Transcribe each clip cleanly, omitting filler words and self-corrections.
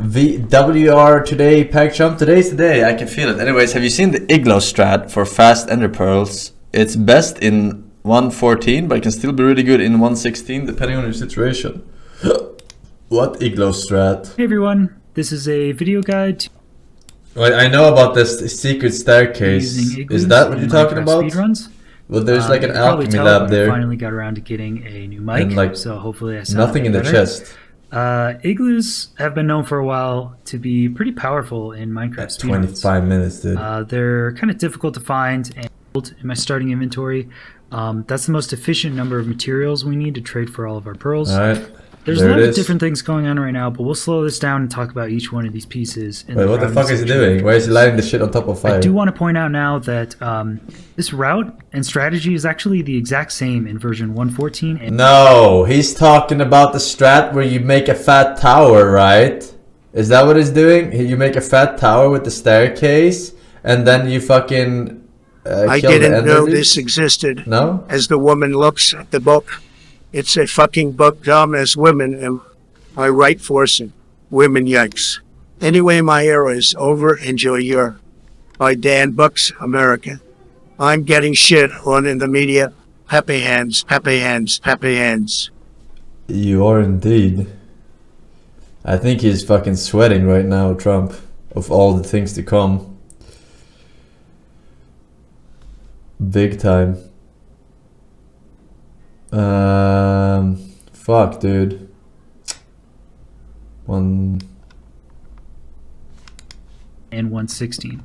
WR today, Pack Jump. Today's the day. I can feel it. Anyways, have you seen the Igloos strat for fast ender pearls? It's best in 114, but it can still be really good in 116 depending on your situation. What Igloos strat? Hey everyone, this is a video guide to Well, I know about this secret staircase. Is that what you're talking about? Speedruns. Well, there's like an alchemy lab there. I finally got around to getting a new mic, and like so hopefully I sound nothing in the better. chest. Igloos have been known for a while to be pretty powerful in Minecraft speedruns. 25 minutes, dude. They're kind of difficult to find and in my starting inventory. That's the most efficient number of materials we need to trade for all of our pearls. All right. There's a lot of different things going on right now, but we'll slow this down and talk about each one of these pieces. Wait, what the fuck is he doing? Why is he lighting the shit on top of fire? I do want to point out now that this route and strategy is actually the exact same in version 114. And no, he's talking about the strat where you make a fat tower, right? Is that what he's doing? You make a fat tower with the staircase, and then you fucking I didn't know this existed. No? As the woman looks at the book, it's a fucking book dumb as women, and I write Forsen. Women, yikes. Anyway, my era is over. Enjoy your... By Dan Bucks, America. I'm getting shit on in the media. Happy hands, happy hands, happy hands. You are indeed. I think he's fucking sweating right now, Trump, of all the things to come. Big time. Fuck, dude. And 116.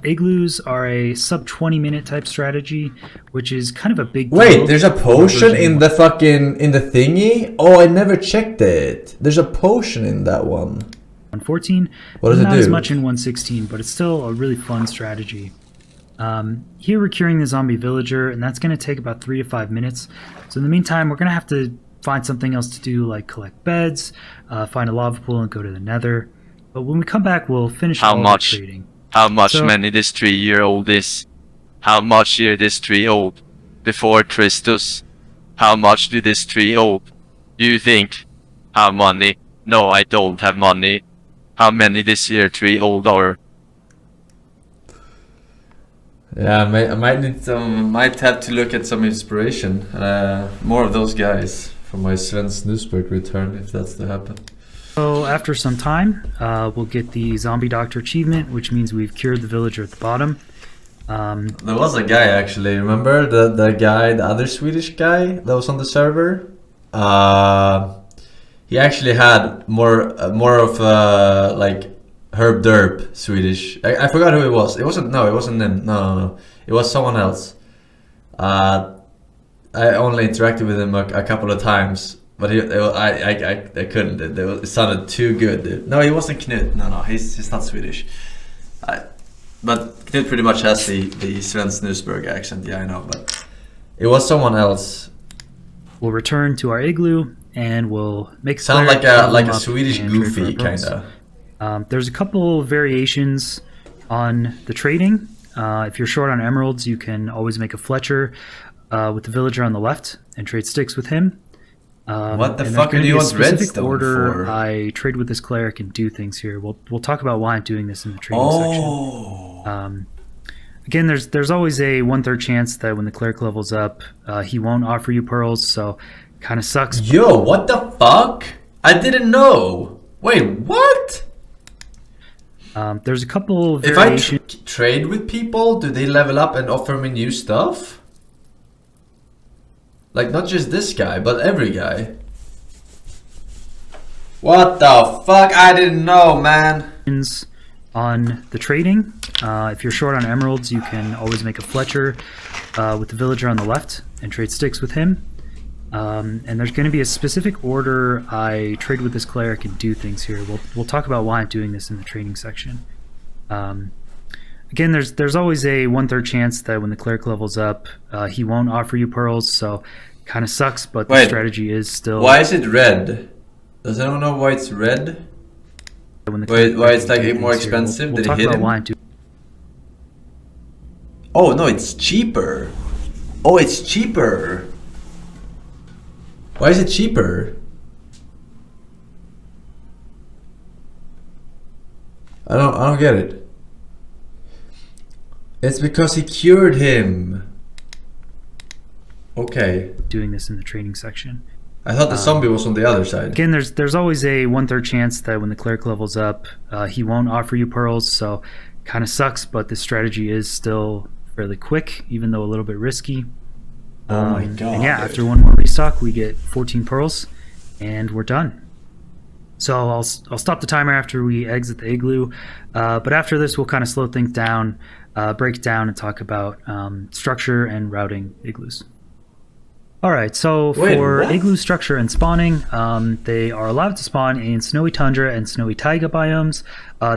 Igloos are a sub 20-minute type strategy, which is kind of a big deal. Wait, there's a potion in the fucking in the thingy? Oh, I never checked it. There's a potion in that one. 114. What does it do? Not as much in 116, but it's still a really fun strategy. Here we're curing the zombie villager, and that's going to take about 3 to 5 minutes. So in the meantime, we're going to have to find something else to do, like collect beds, find a lava pool, and go to the nether. But when we come back, we'll finish all the trading. How much many this 3-year-old is? How much year this 3-old? Before Christus? How much do this 3-old? Do you think? How money? No, I don't have money. How many this year 3-old are? Yeah, I might need some. Might have to look at some inspiration. More of those guys for my Sven Snusberg return, if that's to happen. So after some time, we'll get the zombie doctor achievement, which means we've cured the villager at the bottom. There was a guy actually. Remember the guy, the other Swedish guy that was on the server? He actually had more of like Herb Derp Swedish. I forgot who it was. It wasn't him. No. It was someone else. I only interacted with him a couple of times, but I couldn't. It sounded too good, dude. No, he wasn't Knut. No, he's not Swedish. But Knut pretty much has the Sven Snusberg accent. Yeah, I know, but it was someone else. We'll return to our igloo and we'll make sound like a Swedish Goofy kinda. There's a couple variations on the trading. If you're short on emeralds, you can always make a Fletcher with the villager on the left and trade sticks with him. What the fuck do you want redstone order for? I trade with this cleric and do things here. We'll talk about why I'm doing this in the trading section. Again, there's always a 1/3 chance that when the cleric levels up, he won't offer you pearls, so kind of sucks. Yo, what the fuck? I didn't know. Wait, what? There's a couple variations. If I trade with people, do they level up and offer me new stuff? Like, not just this guy, but every guy. What the fuck? I didn't know, man. On the trading, if you're short on emeralds, you can always make a Fletcher with the villager on the left and trade sticks with him. And there's going to be a specific order I trade with this cleric and do things here. We'll talk about why I'm doing this in the trading section. Again, there's always a 1/3 chance that when the cleric levels up, he won't offer you pearls, so kind of sucks, but the strategy is still... Why is it red? Does anyone know why it's red? Why it's like more expensive? We'll talk about why I'm doing... Oh no, it's cheaper. Oh, it's cheaper. Why is it cheaper? I don't get it. It's because he cured him. Okay. Doing this in the training section. I thought the zombie was on the other side. Again, there's always a 1/3 chance that when the cleric levels up, he won't offer you pearls, so kind of sucks, but this strategy is still fairly quick, even though a little bit risky. Oh my god. And yeah, after one more restock, we get 14 pearls, and we're done. So I'll stop the timer after we exit the igloo, but after this, we'll kind of slow things down, break down, and talk about structure and routing igloos. All right, so for igloo structure and spawning, they are allowed to spawn in snowy tundra and snowy taiga biomes.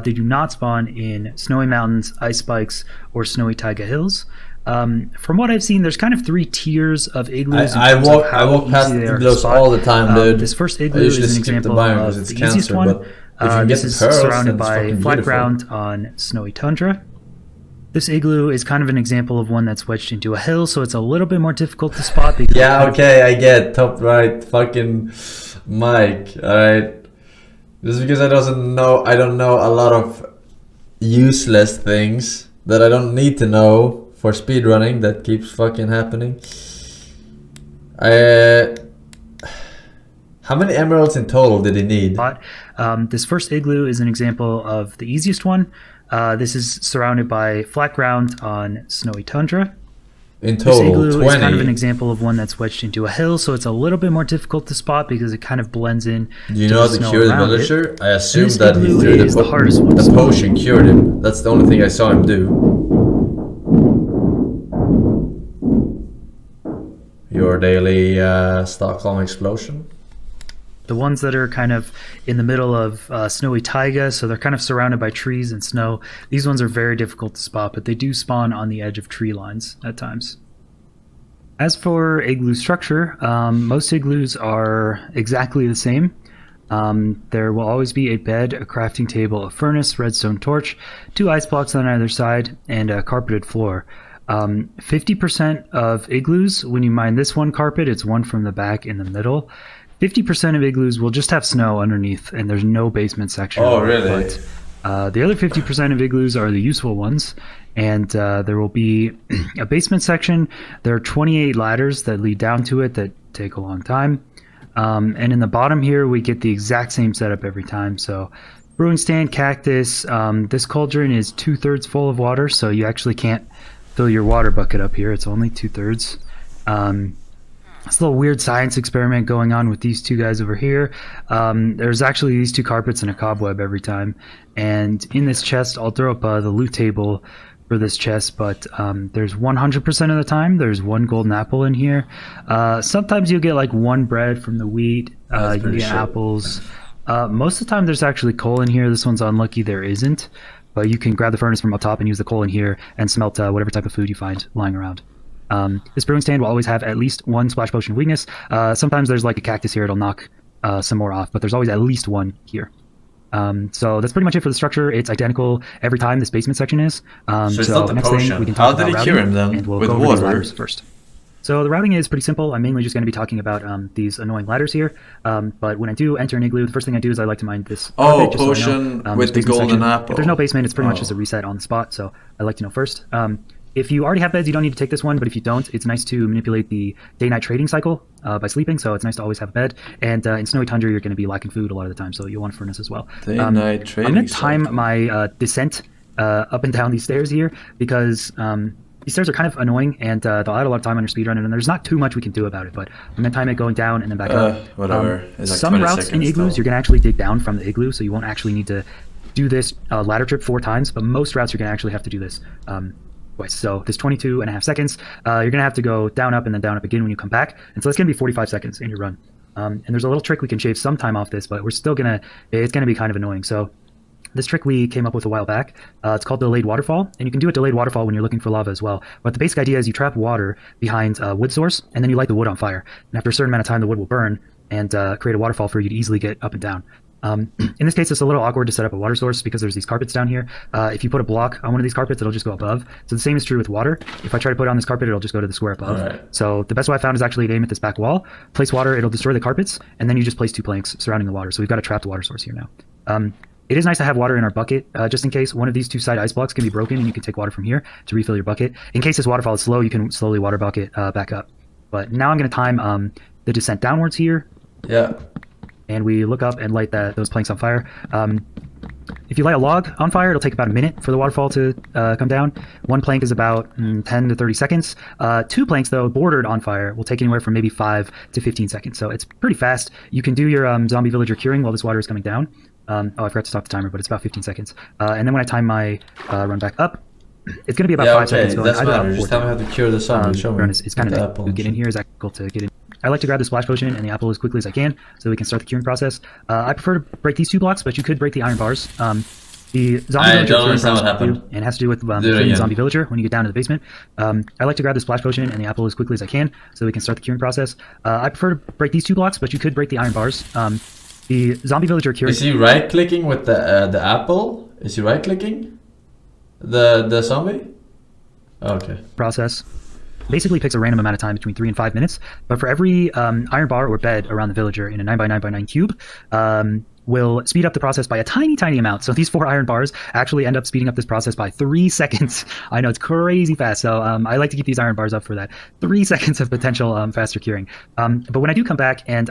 They do not spawn in snowy mountains, ice spikes, or snowy taiga hills. From what I've seen, there's kind of 3 tiers of igloos. I walk past igloos all the time, dude. This first igloo is an example of the easiest one. This is surrounded by flat ground on snowy tundra. This igloo is kind of an example of one that's wedged into a hill, so it's a little bit more difficult to spot. Because yeah, okay, I get top right fucking Mike. Alright. Just because I don't know a lot of useless things that I don't need to know for speedrunning that keeps fucking happening. How many emeralds in total did he need? This first igloo is an example of the easiest one. This is surrounded by flat ground on snowy tundra. In total, this igloo 20. is kind of an example of one that's wedged into a hill, so it's a little bit more difficult to spot because it kind of blends in. Do you know how to cure the villager? I assume that he threw the potion cured him. That's the only thing I saw him do. Your daily Stockholm explosion. The ones that are kind of in the middle of snowy taiga, so they're kind of surrounded by trees and snow. These ones are very difficult to spot, but they do spawn on the edge of tree lines at times. As for igloo structure, most igloos are exactly the same. There will always be a bed, a crafting table, a furnace, redstone torch, 2 ice blocks on either side, and a carpeted floor. 50% of igloos, when you mine this one carpet, it's one from the back in the middle. 50% of igloos will just have snow underneath, and there's no basement section. Oh, really? But the other 50% of igloos are the useful ones, and there will be a basement section. There are 28 ladders that lead down to it that take a long time. And in the bottom here, we get the exact same setup every time. So brewing stand, cactus. This cauldron is 2/3 full of water, so you actually can't fill your water bucket up here. It's only 2/3. It's a little weird science experiment going on with these 2 guys over here. There's actually these 2 carpets and a cobweb every time. And in this chest, I'll throw up the loot table for this chest, but there's 100% of the time, there's 1 golden apple in here. Sometimes you'll get like 1 bread from the wheat. You get apples. Most of the time, there's actually coal in here. This one's unlucky, there isn't. But you can grab the furnace from up top and use the coal in here and smelt whatever type of food you find lying around. This brewing stand will always have at least 1 splash potion of weakness. Sometimes there's like a cactus here, it'll knock some more off, but there's always at least 1 here. So that's pretty much it for the structure. It's identical every time this basement section is. So it's not the potion. How did he cure him then? With water? First. So the routing is pretty simple. I'm mainly just going to be talking about these annoying ladders here. But when I do enter an igloo, the first thing I do is I like to mine this. Potion with the golden apple. If there's no basement, it's pretty much just a reset on the spot. So I like to know first. If you already have beds, you don't need to take this one, but if you don't, it's nice to manipulate the day-night trading cycle by sleeping, so it's nice to always have a bed. And in snowy tundra, you're going to be lacking food a lot of the time, so you'll want a furnace as well. Day-night trading I'm going to time my descent up and down these stairs here, because these stairs are kind of annoying, and they'll add a lot of time on your speedrun, and there's not too much we can do about it, but I'm going to time it going down and then back up. Whatever. Like some routes in igloos, you're going to actually dig down from the igloo, so you won't actually need to do this ladder trip 4 times, but most routes you're going to actually have to do this twice. So this 22.5 seconds, you're gonna have to go down, up, and then down, up again when you come back. And so it's gonna be 45 seconds in your run. And there's a little trick we can shave some time off this, but we're still it's gonna be kind of annoying. So this trick we came up with a while back. It's called delayed waterfall, and you can do a delayed waterfall when you're looking for lava as well. But the basic idea is you trap water behind a wood source, and then you light the wood on fire. And after a certain amount of time, the wood will burn and create a waterfall for you to easily get up and down. In this case, it's a little awkward to set up a water source because there's these carpets down here. If you put a block on one of these carpets, it'll just go above. So the same is true with water. If I try to put it on this carpet, it'll just go to the square above. Right. So the best way I found is actually to aim at this back wall, place water, it'll destroy the carpets, and then you just place 2 planks surrounding the water. So we've got a trapped water source here now. It is nice to have water in our bucket, just in case one of these two side ice blocks can be broken, and you can take water from here to refill your bucket. In case this waterfall is slow, you can slowly water bucket back up. But now I'm going to time the descent downwards here. Yeah. And we look up and light those planks on fire. If you light a log on fire, it'll take about a minute for the waterfall to come down. One plank is about 10 to 30 seconds. 2 planks, though, bordered on fire, will take anywhere from maybe 5 to 15 seconds. So it's pretty fast. You can do your zombie villager curing while this water is coming down. I forgot to stop the timer, but it's about 15 seconds. And then when I time my run back up, it's going to be about 5 seconds. That's matter. Just tell me how to cure the zombie. Show me. It's kind of to get in here is actual to get in. I like to grab the splash potion and the apple as quickly as I can so we can start the curing process. I prefer to break these 2 blocks, but you could break the iron bars. The zombie villager don't understand what happened. And it has to do with killing the zombie villager when you get down to the basement. I like to grab the splash potion and the apple as quickly as I can so we can start the curing process. I prefer to break these 2 blocks, but you could break the iron bars. The zombie villager curing. Is he right clicking with the apple? Is he right clicking? The zombie? Okay. Process basically takes a random amount of time between 3 and 5 minutes, but for every iron bar or bed around the villager in a 9x9x9 cube, will speed up the process by a tiny amount. So these 4 iron bars actually end up speeding up this process by 3 seconds. I know, it's crazy fast. So I like to keep these iron bars up for that 3 seconds of potential faster curing. But when I do come back and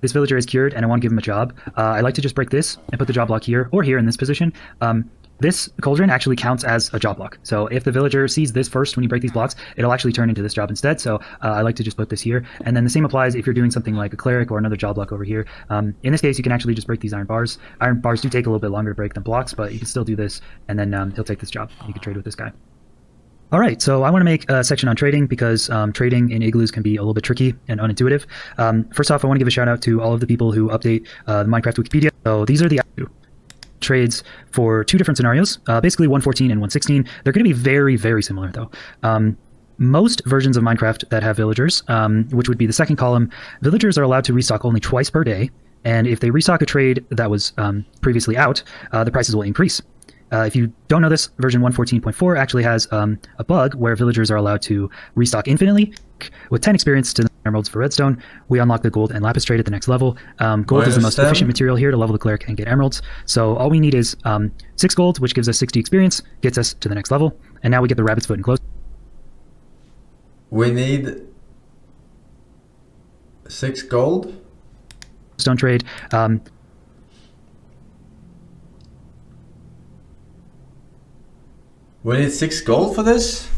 this villager is cured and I want to give him a job, I like to just break this and put the job block here or here in this position. This cauldron actually counts as a job block. So if the villager sees this first when you break these blocks, it'll actually turn into this job instead. So I like to just put this here. And then the same applies if you're doing something like a cleric or another job block over here. In this case, you can actually just break these iron bars. Iron bars do take a little bit longer to break than blocks, but you can still do this. And then he'll take this job. You can trade with this guy. All right, so I want to make a section on trading because trading in Igloos can be a little bit tricky and unintuitive. First off, I want to give a shout out to all of the people who update the Minecraft Wikipedia. So these are the trades for 2 different scenarios, basically 1.14 and 1.16. They're going to be very similar though. Most versions of Minecraft that have villagers, which would be the second column, villagers are allowed to restock only twice per day. And if they restock a trade that was previously out, the prices will increase. If you don't know this, version 1.14.4 actually has a bug where villagers are allowed to restock infinitely. With 10 experience to emeralds for redstone, we unlock the gold and lapis trade at the next level. Gold is the most efficient material here to level the cleric and get emeralds. So all we need is 6 gold, which gives us 60 experience, gets us to the next level. And now we get the rabbit's foot and close. We need 6 gold? Stone trade. We need 6 gold for this?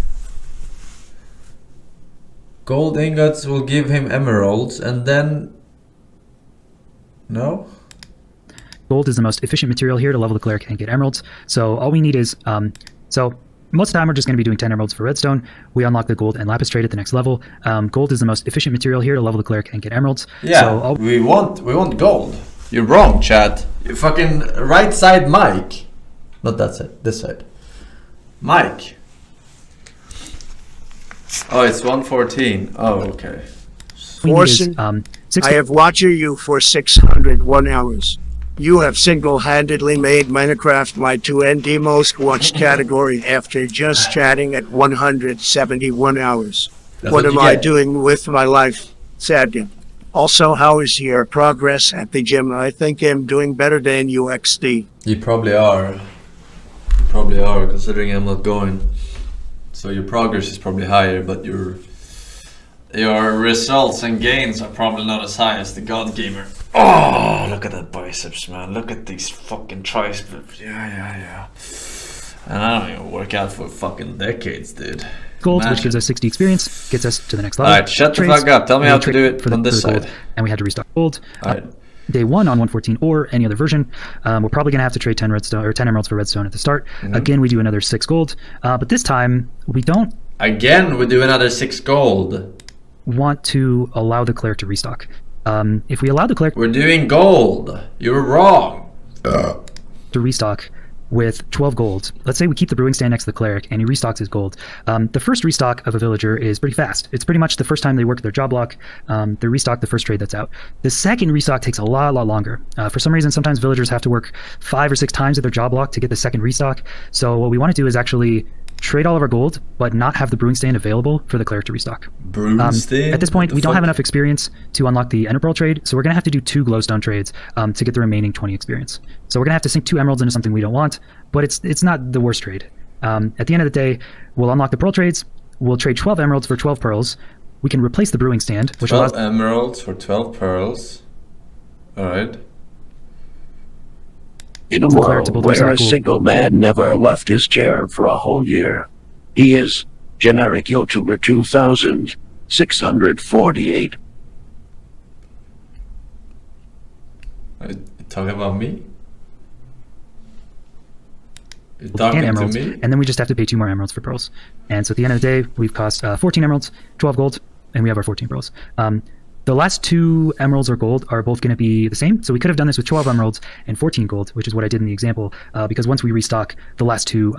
Gold ingots will give him emeralds and then... No? Gold is the most efficient material here to level the cleric and get emeralds. So all we need is... so most of the time we're just going to be doing 10 emeralds for redstone. We unlock the gold and lapis trade at the next level. Gold is the most efficient material here to level the cleric and get emeralds. Yeah, so we want gold. You're wrong, chat. You fucking right side Mike. Not that side, this side. Mike. Oh, it's 1.14. Oh, okay. Forsen, I have watched you for 601 hours. You have single-handedly made Minecraft my 2nd most watched category after just chatting at 171 hours. What am I doing with my life? Sadly. Also, how is your progress at the gym? I think I'm doing better than UXD. You probably are. You probably are, considering I'm not going. So your progress is probably higher, but your results and gains are probably not as high as the God Gamer. Oh, look at that biceps, man. Look at these fucking triceps. Yeah. And I don't even work out for fucking decades, dude. Gold, which gives us 60 experience, gets us to the next level. Alright, shut the fuck up. Tell me how to do it on this side. And we had to restock gold. Alright. Day 1 on 1.14 or any other version, we're probably going to have to trade 10 redstone or 10 emeralds for redstone at the start. Again, we do another 6 gold, but this time we don't. Again, we do another 6 gold. Want to allow the cleric to restock. If we allow the cleric, we're doing gold. You're wrong. To restock with 12 gold. Let's say we keep the brewing stand next to the cleric and he restocks his gold. The first restock of a villager is pretty fast. It's pretty much the first time they work their job block, they restock the first trade that's out. The second restock takes a lot longer. For some reason, sometimes villagers have to work 5 or 6 times at their job block to get the second restock. So what we want to do is actually trade all of our gold, but not have the brewing stand available for the cleric to restock. Brewing stand? At this point, What the we don't have fuck? enough experience to unlock the Ender Pearl trade, so we're going to have to do 2 glowstone trades to get the remaining 20 experience. So we're going to have to sink 2 emeralds into something we don't want, but it's not the worst trade. At the end of the day, we'll unlock the pearl trades, we'll trade 12 emeralds for 12 pearls, we can replace the brewing stand, which 12 allows... emeralds for 12 pearls. Alright. In a The cleric to world build where a himself single man never left his chair for a whole year, he is generic YouTuber 2648. Are you talking about me? You're and talking to emeralds, me? and then we just have to pay 2 more emeralds for pearls. And so at the end of the day, we've cost 14 emeralds, 12 gold, and we have our 14 pearls. The last 2 emeralds or gold are both going to be the same, so we could have done this with 12 emeralds and 14 gold, which is what I did in the example, because once we restock, the last 2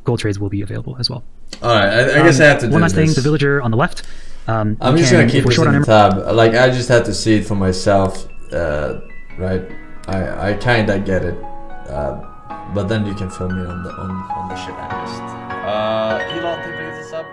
gold trades will be available as well. Alright, I guess I have to do One last thing, this. the villager on the left. I'm just gonna keep if we're this short in on the tab. Like, I just had to see it for myself, right? I kinda get it. But then you can fill me on the shit I missed. Elon, thank you for the sub.